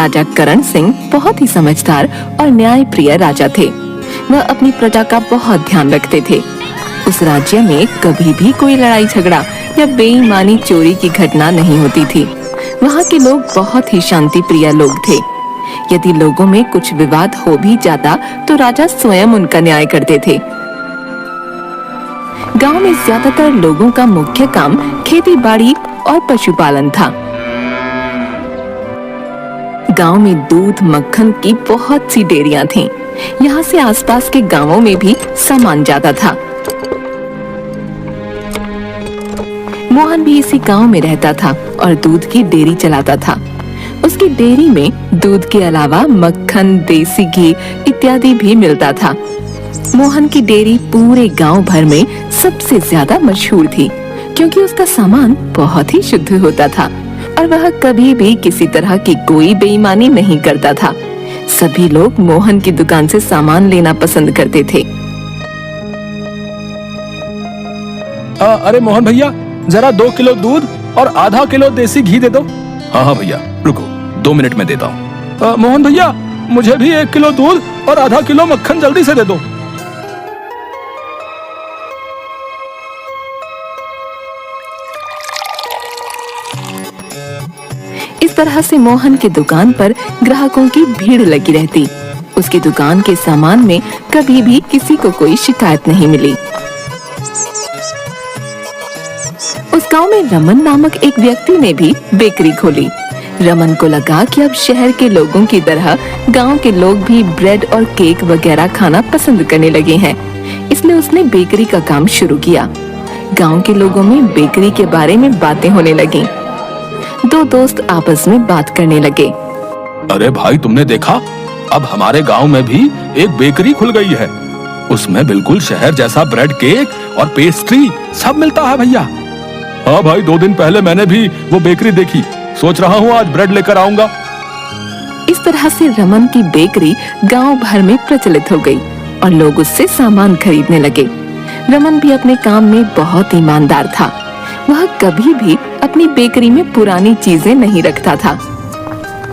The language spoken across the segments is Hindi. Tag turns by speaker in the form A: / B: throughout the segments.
A: राजा करण सिंह बहुत ही समझदार और न्यायप्रिय राजा थे। वह अपनी प्रजा का बहुत ध्यान रखते थे। उस राज्य में कभी भी कोई लड़ाई झगड़ा या बेईमानी चोरी की घटना नहीं होती थी। वहाँ के लोग बहुत ही शांति प्रिय लोग थे। यदि लोगों में कुछ विवाद हो भी जाता तो राजा स्वयं उनका न्याय करते थे। गांव में ज्यादातर लोगों का मुख्य काम खेती बाड़ी और पशुपालन था। गांव में दूध मक्खन की बहुत सी डेयरियां थीं। यहाँ से आसपास के गांवों में भी सामान जाता था। मोहन भी इसी गांव में रहता था और दूध की डेयरी चलाता था। उसकी डेयरी में दूध के अलावा मक्खन, देसी घी इत्यादि भी मिलता था। मोहन की डेयरी पूरे गांव भर में सबसे ज्यादा मशहूर थी, क्योंकि उसका सामान बहुत ही शुद्ध होता था और वह कभी भी किसी तरह की कोई बेईमानी नहीं करता था। सभी लोग मोहन की दुकान से सामान लेना पसंद करते थे।
B: अरे मोहन भैया, जरा 2 किलो दूध और आधा किलो देसी घी दे दो।
C: हाँ भैया, रुको 2 मिनट में देता हूँ।
B: मोहन भैया, मुझे भी 1 किलो दूध और आधा किलो मक्खन जल्दी से दे दो।
A: इस तरह से मोहन की दुकान पर ग्राहकों की भीड़ लगी रहती। उसकी दुकान के सामान में कभी भी किसी को कोई शिकायत नहीं मिली। उस गांव में रमन नामक एक व्यक्ति ने भी बेकरी खोली। रमन को लगा कि अब शहर के लोगों की तरह गांव के लोग भी ब्रेड और केक वगैरह खाना पसंद करने लगे हैं, इसलिए उसने बेकरी का काम शुरू किया। गांव के लोगों में बेकरी के बारे में बातें होने लगी। 2 दोस्त आपस में बात करने लगे।
C: अरे भाई, तुमने देखा, अब हमारे गांव में भी एक बेकरी खुल गई है। उसमें बिल्कुल शहर जैसा ब्रेड, केक और पेस्ट्री सब मिलता है भैया।
B: हाँ भाई, 2 दिन पहले मैंने भी वो बेकरी देखी। सोच रहा हूँ आज ब्रेड लेकर आऊंगा।
A: इस तरह से रमन की बेकरी गांव भर में प्रचलित हो गई और लोग उससे सामान खरीदने लगे। रमन भी अपने काम में बहुत ईमानदार था। वह कभी भी अपनी बेकरी में पुरानी चीजें नहीं रखता था।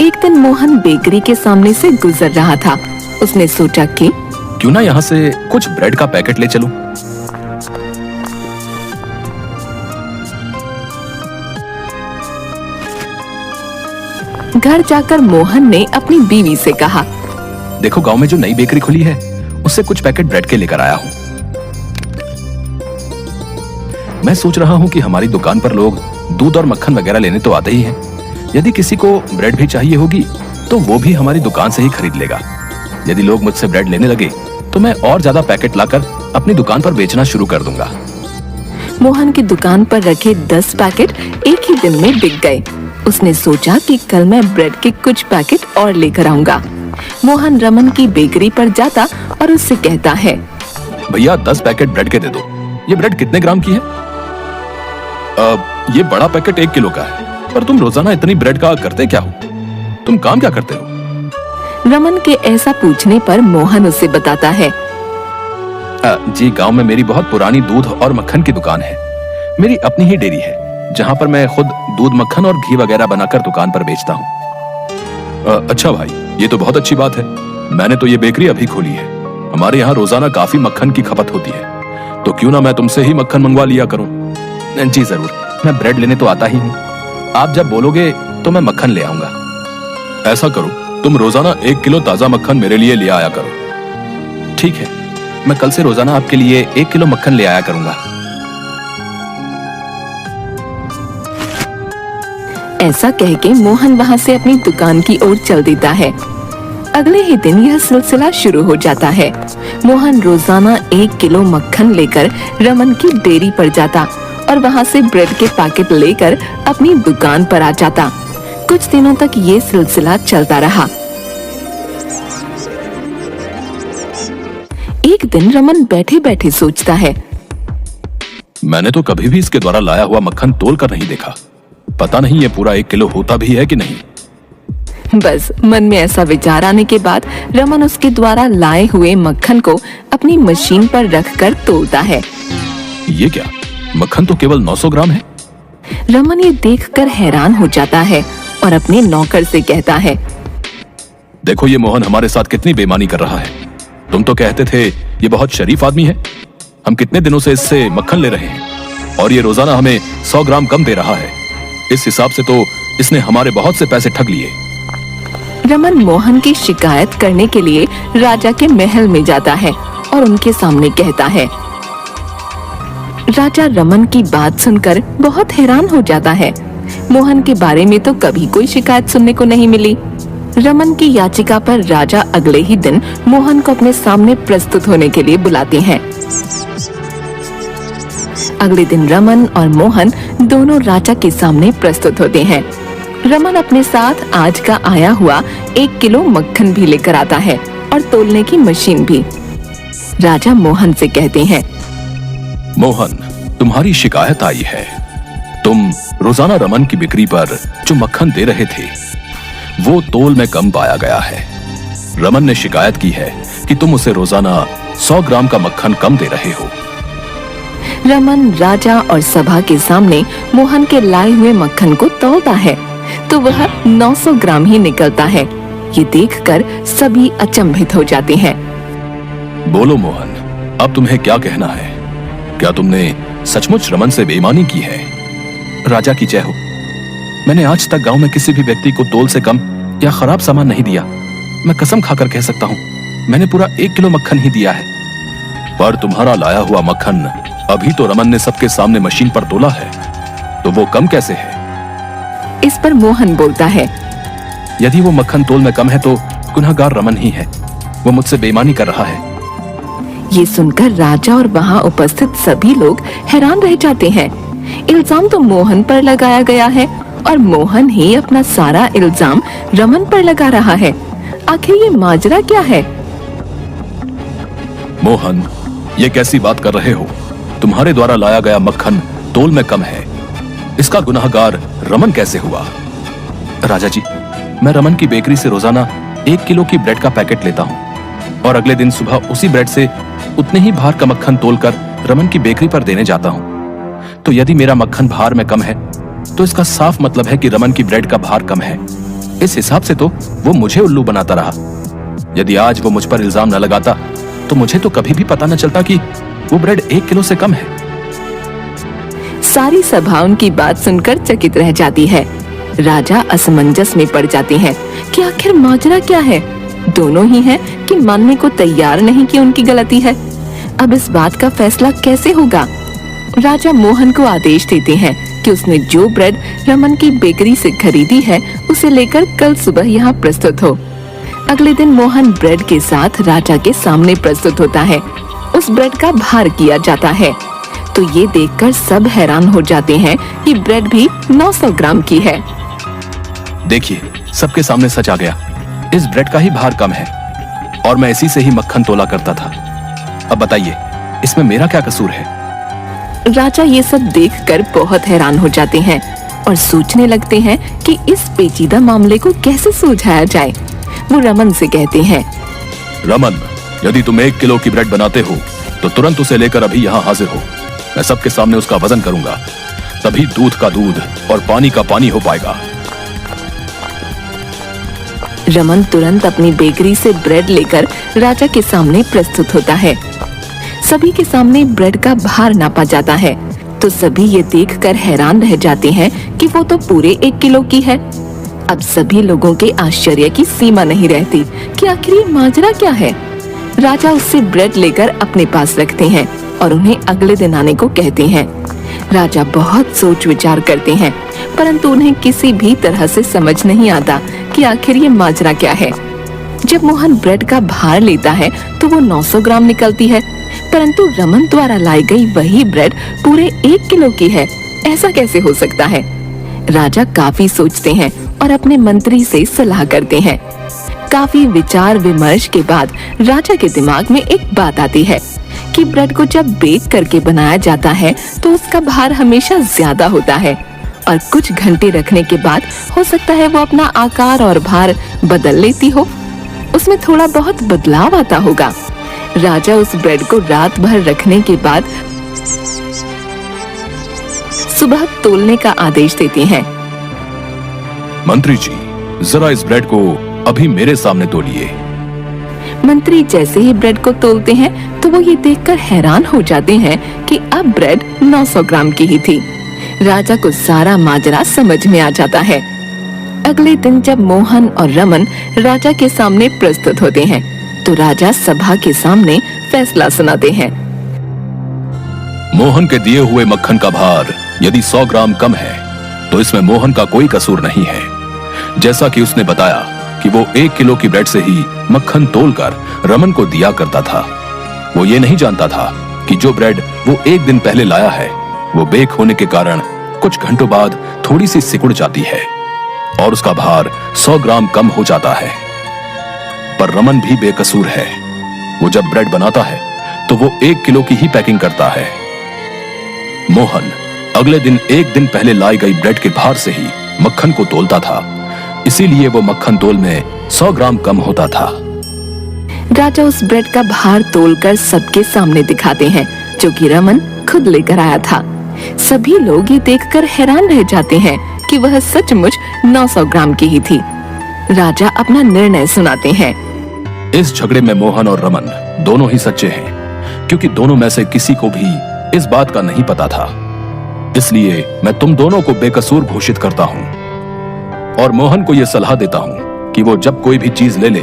A: एक दिन मोहन बेकरी के सामने से गुजर रहा था। उसने सोचा कि
C: क्यों ना यहाँ से कुछ ब्रेड का पैकेट ले चलूं।
A: घर जाकर मोहन ने अपनी बीवी से कहा,
C: देखो, गांव में जो नई बेकरी खुली है उससे कुछ पैकेट ब्रेड के लेकर आया हूँ। मैं सोच रहा हूँ कि हमारी दुकान पर लोग दूध और मक्खन वगैरह लेने तो आते ही हैं। यदि किसी को ब्रेड भी चाहिए होगी तो वो भी हमारी दुकान से ही खरीद लेगा। यदि लोग मुझसे ब्रेड लेने लगे तो मैं और ज्यादा पैकेट लाकर अपनी दुकान पर बेचना शुरू कर दूंगा।
A: मोहन की दुकान पर रखे 10 पैकेट एक ही दिन में बिक गए। उसने सोचा कि कल मैं ब्रेड के कुछ पैकेट और लेकर आऊंगा। मोहन रमन की बेकरी पर जाता और उससे कहता है,
C: भैया 10 पैकेट ब्रेड के दे दो। ये ब्रेड कितने ग्राम की है? ये बड़ा पैकेट 1 किलो का है। पर तुम रोजाना इतनी ब्रेड का करते क्या हो? तुम काम क्या करते हो?
A: रमन के ऐसा पूछने पर मोहन उसे बताता है,
C: जी, गांव में मेरी बहुत पुरानी दूध और मक्खन की दुकान है। मेरी अपनी ही डेयरी है, जहां पर मैं खुद दूध, मक्खन और घी वगैरह बनाकर दुकान पर बेचता हूँ। अच्छा भाई, ये तो बहुत अच्छी बात है। मैंने तो ये बेकरी अभी खोली है। हमारे यहाँ रोजाना काफी मक्खन की खपत होती है, तो क्यों ना मैं तुमसे ही मक्खन मंगवा लिया करूं। जी जरूर, मैं ब्रेड लेने तो आता ही हूँ। आप जब बोलोगे तो मैं मक्खन ले आऊंगा। ऐसा करो, तुम रोजाना 1 किलो ताजा मक्खन मेरे लिए ले आया करो। ठीक है, मैं कल से रोजाना आपके लिए 1 किलो मक्खन ले आया करूंगा।
A: ऐसा कह के मोहन वहाँ से अपनी दुकान की ओर चल देता है। अगले ही दिन यह सिलसिला शुरू हो जाता है। मोहन रोजाना 1 किलो मक्खन लेकर रमन की डेयरी पर जाता और वहाँ से ब्रेड के पैकेट लेकर अपनी दुकान पर आ जाता। कुछ दिनों तक ये सिलसिला चलता रहा। एक दिन रमन बैठे बैठे सोचता है,
C: मैंने तो कभी भी इसके द्वारा लाया हुआ मक्खन तोल कर नहीं देखा। पता नहीं ये पूरा 1 किलो होता भी है कि नहीं।
A: बस मन में ऐसा विचार आने के बाद रमन उसके द्वारा लाए हुए मक्खन को अपनी मशीन पर रखकर तोलता है।
C: ये क्या, मक्खन तो केवल 900 ग्राम है।
A: रमन ये देखकर हैरान हो जाता है और अपने नौकर से कहता है,
C: देखो ये मोहन हमारे साथ कितनी बेईमानी कर रहा है। तुम तो कहते थे ये बहुत शरीफ आदमी है। हम कितने दिनों से इससे मक्खन ले रहे हैं और ये रोजाना हमें 100 ग्राम कम दे रहा है। इस हिसाब से तो इसने हमारे बहुत से पैसे ठग लिए।
A: रमन मोहन की शिकायत करने के लिए राजा के महल में जाता है और उनके सामने कहता है। राजा रमन की बात सुनकर बहुत हैरान हो जाता है। मोहन के बारे में तो कभी कोई शिकायत सुनने को नहीं मिली। रमन की याचिका पर राजा अगले ही दिन मोहन को अपने सामने प्रस्तुत होने के लिए बुलाते हैं। अगले दिन रमन और मोहन दोनों राजा के सामने प्रस्तुत होते हैं। रमन अपने साथ आज का आया हुआ 1 किलो मक्खन भी लेकर आता है और तोलने की मशीन भी। राजा मोहन से कहते हैं,
C: मोहन, तुम्हारी शिकायत आई है। तुम रोजाना रमन की बिक्री पर जो मक्खन दे रहे थे वो तोल में कम पाया गया है। रमन ने शिकायत की है कि तुम उसे रोजाना 100 ग्राम का मक्खन कम दे रहे हो।
A: रमन राजा और सभा के सामने मोहन के लाए हुए मक्खन को तौलता है तो वह 900 ग्राम ही निकलता है। ये देखकर सभी अचंभित हो जाते हैं।
C: बोलो मोहन, अब तुम्हें क्या कहना है? क्या तुमने सचमुच रमन से बेईमानी की है? राजा की जय हो। मैंने आज तक गांव में किसी भी व्यक्ति को तोल से कम या खराब सामान नहीं दिया। मैं कसम खाकर कह सकता हूँ, मैंने पूरा 1 किलो मक्खन ही दिया है। पर तुम्हारा लाया हुआ मक्खन अभी तो रमन ने सबके सामने मशीन पर तोला है, तो वो कम कैसे है?
A: इस पर मोहन बोलता है,
C: यदि वो मक्खन तोल में कम है तो गुनहगार रमन ही है। वो मुझसे बेईमानी कर रहा है।
A: ये सुनकर राजा और वहाँ उपस्थित सभी लोग हैरान रह जाते हैं। इल्जाम तो मोहन पर लगाया गया है और मोहन ही अपना सारा इल्जाम रमन पर लगा रहा है। आखिर ये माजरा क्या है?
C: मोहन, ये कैसी बात कर रहे हो? तुम्हारे द्वारा लाया गया मक्खन तोल में कम है, इसका गुनहगार रमन कैसे हुआ? राजा जी, मैं रमन की बेकरी से रोजाना 1 किलो की ब्रेड का पैकेट लेता हूँ और अगले दिन सुबह उसी ब्रेड से उतने ही भार का मक्खन तोलकर रमन की बेकरी पर देने जाता हूँ। तो यदि मेरा मक्खन भार में कम है तो इसका साफ मतलब है कि रमन की ब्रेड का भार कम है। इस हिसाब से तो वो मुझे उल्लू बनाता रहा। यदि आज वो मुझ पर इल्जाम न लगाता तो मुझे तो कभी भी पता न चलता कि वो ब्रेड 1 किलो से कम है।
A: सारी सभा उनकी बात सुनकर चकित रह जाती है। राजा असमंजस में पड़ जाते हैं कि आखिर माजरा क्या है। दोनों ही हैं कि मानने को तैयार नहीं कि उनकी गलती है। अब इस बात का फैसला कैसे होगा? राजा मोहन को आदेश देते हैं कि उसने जो ब्रेड रमन की बेकरी से खरीदी है उसे लेकर कल सुबह यहाँ प्रस्तुत हो। अगले दिन मोहन ब्रेड के साथ राजा के सामने प्रस्तुत होता है। उस ब्रेड का भार किया जाता है तो ये देखकर सब हैरान हो जाते हैं कि ब्रेड भी 900 ग्राम की है।
C: देखिए, सबके सामने सच आ गया। इस ब्रेड का ही भार कम है और मैं इसी से ही मक्खन तोला करता था। अब बताइए, इसमें मेरा क्या कसूर है?
A: राजा ये सब देखकर बहुत हैरान हो जाते हैं और सोचने लगते हैं कि इस पेचीदा मामले को कैसे सुलझाया जाए। वो रमन से कहते हैं,
C: रमन, यदि तुम 1 किलो की ब्रेड बनाते हो तो तुरंत उसे लेकर अभी यहाँ हाजिर हो। मैं सबके सामने उसका वजन करूंगा, तभी दूध का दूध और पानी का पानी हो पाएगा।
A: रमन तुरंत अपनी बेकरी से ब्रेड लेकर राजा के सामने प्रस्तुत होता है। सभी के सामने ब्रेड का भार नापा जाता है तो सभी ये देखकर हैरान रह जाते हैं कि वो तो पूरे 1 किलो की है। अब सभी लोगों के आश्चर्य की सीमा नहीं रहती कि आखिर ये माजरा क्या है। राजा उससे ब्रेड लेकर अपने पास रखते हैं और उन्हें अगले दिन आने को कहते हैं। राजा बहुत सोच विचार करते हैं परंतु उन्हें किसी भी तरह से समझ नहीं आता कि आखिर ये माजरा क्या है। जब मोहन ब्रेड का भार लेता है तो वो 900 ग्राम निकलती है, परंतु रमन द्वारा लाई गई वही ब्रेड पूरे 1 किलो की है। ऐसा कैसे हो सकता है? राजा काफी सोचते हैं और अपने मंत्री से सलाह करते हैं। काफी विचार विमर्श के बाद राजा के दिमाग में एक बात आती है कि ब्रेड को जब बेक करके बनाया जाता है तो उसका भार हमेशा ज्यादा होता है और कुछ घंटे रखने के बाद हो सकता है वो अपना आकार और भार बदल लेती हो। उसमें थोड़ा बहुत बदलाव आता होगा। राजा उस ब्रेड को रात भर रखने के बाद सुबह तोलने का आदेश देते हैं।
C: मंत्री जी, जरा इस ब्रेड को अभी मेरे सामने तोलिए।
A: मंत्री जैसे ही ब्रेड को तोलते हैं तो वो ये देखकर हैरान हो जाते हैं कि अब ब्रेड 900 ग्राम की ही थी। राजा को सारा माजरा समझ में आ जाता है। अगले दिन जब मोहन और रमन राजा के सामने प्रस्तुत होते हैं तो राजा सभा के सामने फैसला सुनाते हैं।
C: मोहन के दिए हुए मक्खन का भार यदि 100 ग्राम कम है तो इसमें मोहन का कोई कसूर नहीं है। जैसा कि उसने बताया कि वो 1 किलो की ब्रेड से ही मक्खन तोलकर रमन को दिया करता था। वो ये नहीं जानता था कि जो ब्रेड वो 1 दिन पहले लाया है वो बेक होने के कारण कुछ घंटों बाद थोड़ी सी सिकुड़ जाती है और उसका भार 100 ग्राम कम हो जाता है। पर रमन भी बेकसूर है। वो जब ब्रेड बनाता है तो वो 1 किलो की ही पैकिंग करता है। मोहन अगले दिन 1 दिन पहले लाई गई ब्रेड के भार से ही मक्खन को तोलता था, इसीलिए वो मक्खन तोल में 100 ग्राम कम होता था।
A: राजा उस ब्रेड का भार तोलकर सबके सामने दिखाते हैं जो कि रमन खुद लेकर आया था। सभी लोग ये देखकर हैरान रह जाते हैं कि वह सचमुच 900 ग्राम की ही थी। राजा अपना निर्णय सुनाते हैं।
C: इस झगड़े में मोहन और रमन दोनों ही सच्चे हैं, क्योंकि दोनों में से किसी को भी इस बात का नहीं पता था। इसलिए मैं तुम दोनों को बेकसूर घोषित करता हूं और मोहन को यह सलाह देता हूं कि वो जब कोई भी चीज ले ले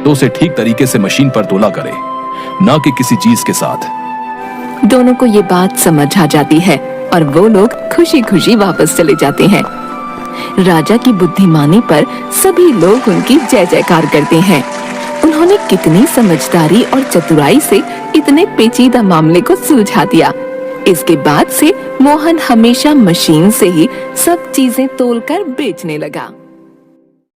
C: तो उसे ठीक तरीके से मशीन पर तोला करे, ना कि किसी चीज के साथ।
A: दोनों को ये बात समझ आ जाती है और वो लोग खुशी खुशी वापस चले जाते हैं। राजा की बुद्धिमानी पर सभी लोग उनकी जय जयकार करते हैं। उन्होंने कितनी समझदारी और चतुराई से इतने पेचीदा मामले को सुलझा दिया। इसके बाद से मोहन हमेशा मशीन से ही सब चीजें तोलकर बेचने लगा।